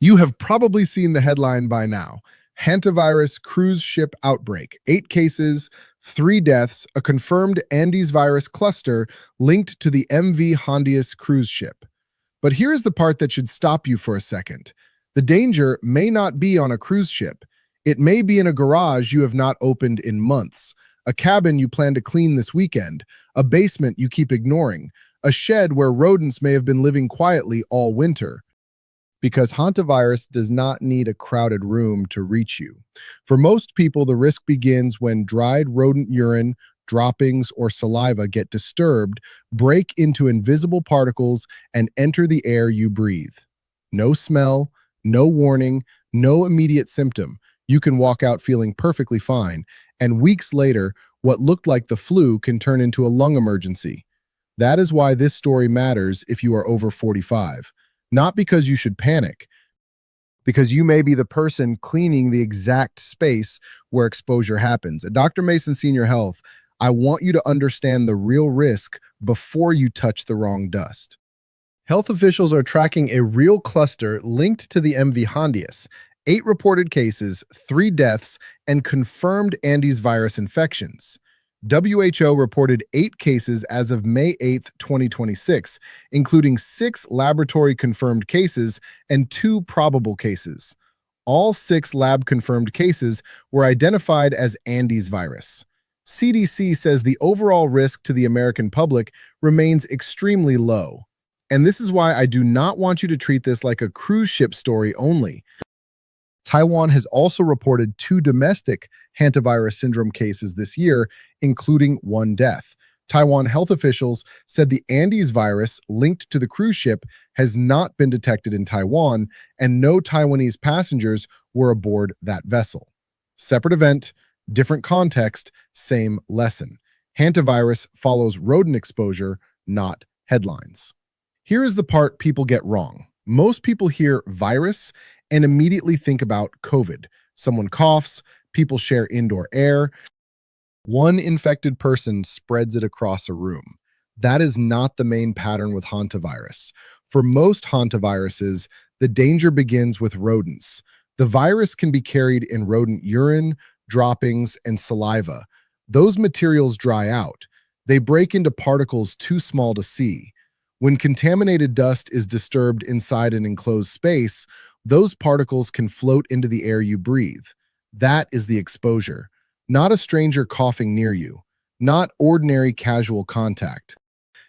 You have probably seen the headline by now. Hantavirus cruise ship outbreak. 8 cases, 3 deaths, a confirmed Andes virus cluster linked to the MV Hondius cruise ship. But here's the part that should stop you for a second. The danger may not be on a cruise ship. It may be in a garage you have not opened in months, a cabin you plan to clean this weekend, a basement you keep ignoring, a shed where rodents may have been living quietly all winter. Because hantavirus does not need a crowded room to reach you. For most people, the risk begins when dried rodent urine, droppings, or saliva get disturbed, break into invisible particles, and enter the air you breathe. No smell, no warning, no immediate symptom. You can walk out feeling perfectly fine, and weeks later, what looked like the flu can turn into a lung emergency. That is why this story matters if you are over 45. Not because you should panic, because you may be the person cleaning the exact space where exposure happens. At Dr. Mason Senior Health, I want you to understand the real risk before you touch the wrong dust. Health officials are tracking a real cluster linked to the MV Hondius, 8 reported cases, 3 deaths, and confirmed Andes virus infections. WHO reported 8 cases as of May 8, 2026, including 6 laboratory-confirmed cases and 2 probable cases. All 6 lab-confirmed cases were identified as Andes virus. CDC says the overall risk to the American public remains extremely low. And this is why I do not want you to treat this like a cruise ship story only. Taiwan has also reported 2 domestic hantavirus syndrome cases this year, including 1 death. Taiwan health officials said the Andes virus linked to the cruise ship has not been detected in Taiwan, and no Taiwanese passengers were aboard that vessel. Separate event, different context, same lesson. Hantavirus follows rodent exposure, not headlines. Here is the part people get wrong. Most people hear virus and immediately think about COVID. Someone coughs, people share indoor air. One infected person spreads it across a room. That is not the main pattern with hantavirus. For most hantaviruses, the danger begins with rodents. The virus can be carried in rodent urine, droppings, and saliva. Those materials dry out. They break into particles too small to see. When contaminated dust is disturbed inside an enclosed space, those particles can float into the air you breathe. That is the exposure, not a stranger coughing near you, not ordinary casual contact.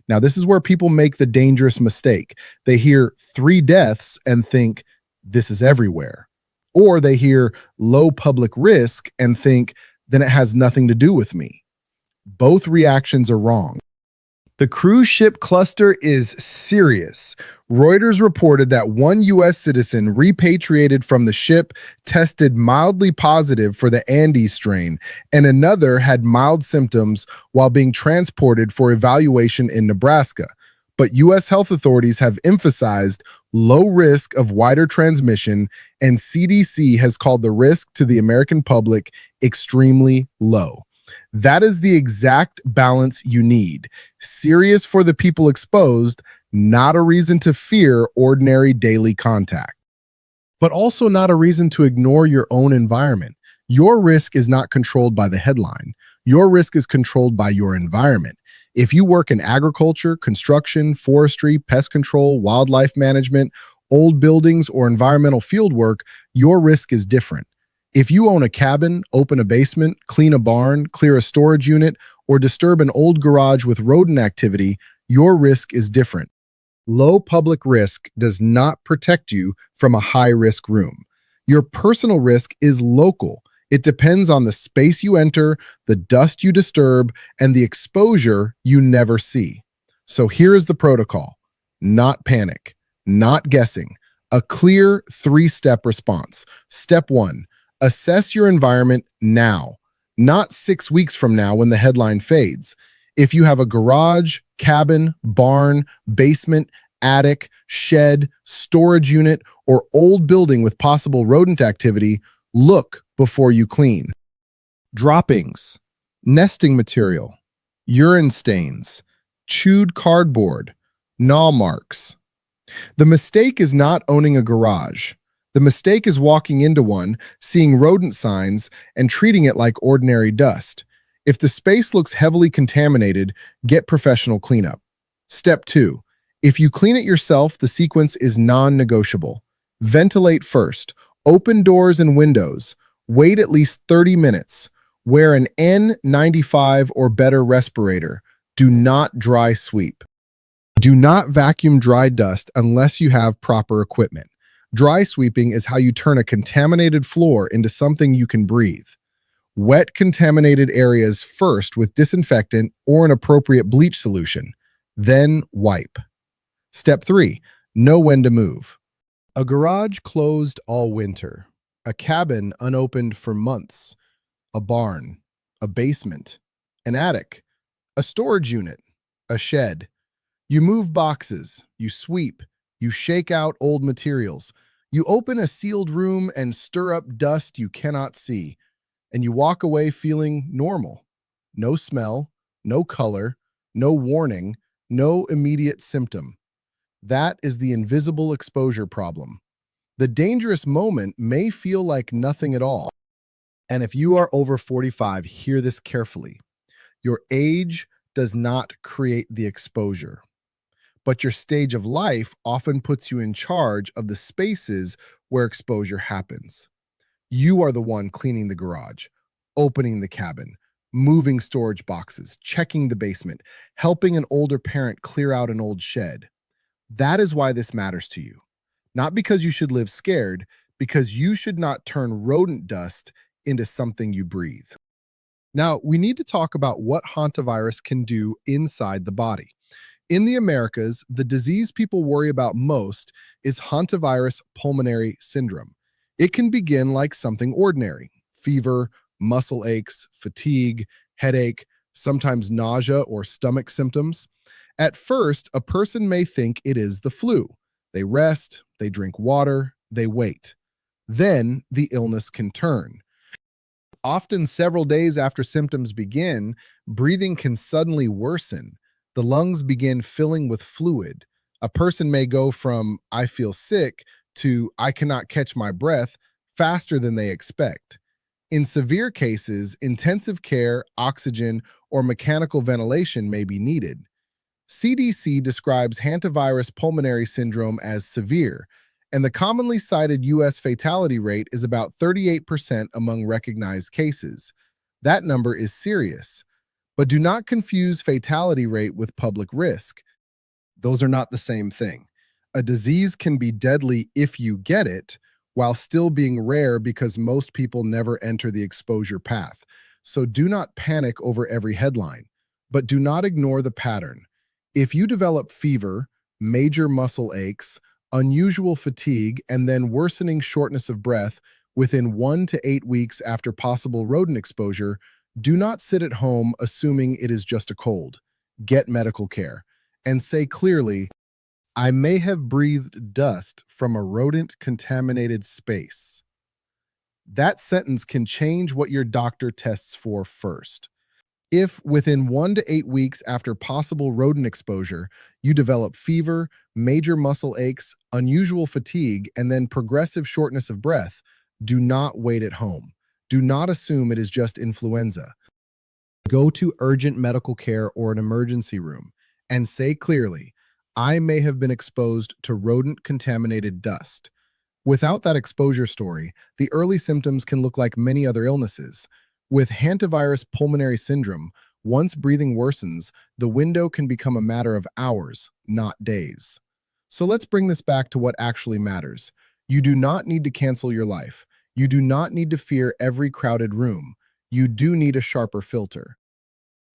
Now, this is where people make the dangerous mistake. They hear 3 deaths and think, this is everywhere. Or they hear low public risk and think, then it has nothing to do with me. Both reactions are wrong. The cruise ship cluster is serious. Reuters reported that 1 U.S. citizen repatriated from the ship tested mildly positive for the Andes strain, and another had mild symptoms while being transported for evaluation in Nebraska. But U.S. health authorities have emphasized low risk of wider transmission, and CDC has called the risk to the American public extremely low. That is the exact balance you need. Serious for the people exposed, not a reason to fear ordinary daily contact. But also not a reason to ignore your own environment. Your risk is not controlled by the headline. Your risk is controlled by your environment. If you work in agriculture, construction, forestry, pest control, wildlife management, old buildings, or environmental field work, your risk is different. If you own a cabin, open a basement, clean a barn, clear a storage unit, or disturb an old garage with rodent activity, your risk is different. Low public risk does not protect you from a high-risk room. Your personal risk is local. It depends on the space you enter, the dust you disturb, and the exposure you never see. So here is the protocol. Not panic, not guessing. A clear 3-step response. Step 1. Assess your environment now, not 6 weeks from now when the headline fades. If you have a garage, cabin, barn, basement, attic, shed, storage unit, or old building with possible rodent activity, look before you clean. Droppings, nesting material, urine stains, chewed cardboard, gnaw marks. The mistake is not owning a garage. The mistake is walking into one, seeing rodent signs, and treating it like ordinary dust. If the space looks heavily contaminated, get professional cleanup. Step 2. If you clean it yourself, the sequence is non-negotiable. Ventilate first. Open doors and windows. Wait at least 30 minutes. Wear an N95 or better respirator. Do not dry sweep. Do not vacuum dry dust unless you have proper equipment. Dry sweeping is how you turn a contaminated floor into something you can breathe. Wet contaminated areas first with disinfectant or an appropriate bleach solution. Then wipe. Step 3. Know when to move. A garage closed all winter. A cabin unopened for months. A barn. A basement. An attic. A storage unit. A shed. You move boxes. You sweep. You shake out old materials. You open a sealed room and stir up dust you cannot see. And you walk away feeling normal. No smell, no color, no warning, no immediate symptom. That is the invisible exposure problem. The dangerous moment may feel like nothing at all. And if you are over 45, hear this carefully. Your age does not create the exposure, but your stage of life often puts you in charge of the spaces where exposure happens. You are the one cleaning the garage, opening the cabin, moving storage boxes, checking the basement, helping an older parent clear out an old shed. That is why this matters to you. Not because you should live scared, because you should not turn rodent dust into something you breathe. Now, we need to talk about what hantavirus can do inside the body. In the Americas, the disease people worry about most is hantavirus pulmonary syndrome. It can begin like something ordinary: fever, muscle aches, fatigue, headache, sometimes nausea or stomach symptoms. At first, a person may think it is the flu. They rest, they drink water, they wait. Then the illness can turn. Often several days after symptoms begin, breathing can suddenly worsen. The lungs begin filling with fluid. A person may go from "I feel sick" to "I cannot catch my breath" faster than they expect. In severe cases, intensive care, oxygen, or mechanical ventilation may be needed. CDC describes hantavirus pulmonary syndrome as severe, and the commonly cited U.S. fatality rate is about 38% among recognized cases. That number is serious. But do not confuse fatality rate with public risk. Those are not the same thing. A disease can be deadly if you get it, while still being rare because most people never enter the exposure path. So do not panic over every headline, but do not ignore the pattern. If you develop fever, major muscle aches, unusual fatigue, and then worsening shortness of breath within 1 to 8 weeks after possible rodent exposure, do not sit at home assuming it is just a cold. Get medical care and say clearly, "I may have breathed dust from a rodent-contaminated space." That sentence can change what your doctor tests for first. If within 1 to 8 weeks after possible rodent exposure, you develop fever, major muscle aches, unusual fatigue, and then progressive shortness of breath, do not wait at home. Do not assume it is just influenza. Go to urgent medical care or an emergency room and say clearly, "I may have been exposed to rodent-contaminated dust." Without that exposure story, the early symptoms can look like many other illnesses. With hantavirus pulmonary syndrome, once breathing worsens, the window can become a matter of hours, not days. So let's bring this back to what actually matters. You do not need to cancel your life. You do not need to fear every crowded room. You do need a sharper filter.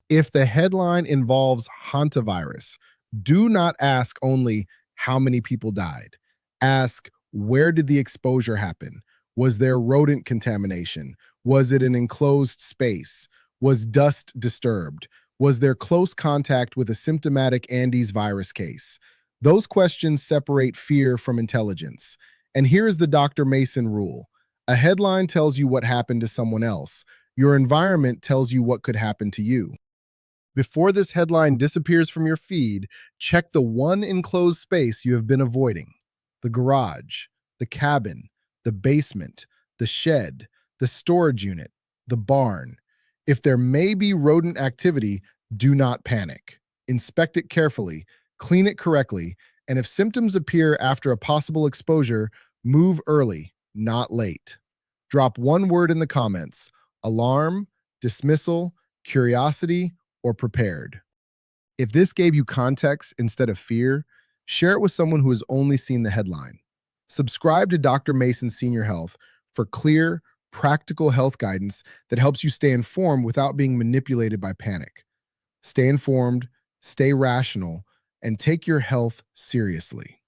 If the headline involves hantavirus, do not ask only how many people died. Ask, where did the exposure happen? Was there rodent contamination? Was it an enclosed space? Was dust disturbed? Was there close contact with a symptomatic Andes virus case? Those questions separate fear from intelligence. And here is the Dr. Mason rule. A headline tells you what happened to someone else. Your environment tells you what could happen to you. Before this headline disappears from your feed, check the one enclosed space you have been avoiding: the garage, the cabin, the basement, the shed, the storage unit, the barn. If there may be rodent activity, do not panic. Inspect it carefully, clean it correctly, and if symptoms appear after a possible exposure, move early, not late. Drop one word in the comments: alarm, dismissal, curiosity, or prepared. If this gave you context instead of fear, share it with someone who has only seen the headline. Subscribe to Dr. Mason Senior Health for clear, practical health guidance that helps you stay informed without being manipulated by panic. Stay informed, stay rational, and take your health seriously.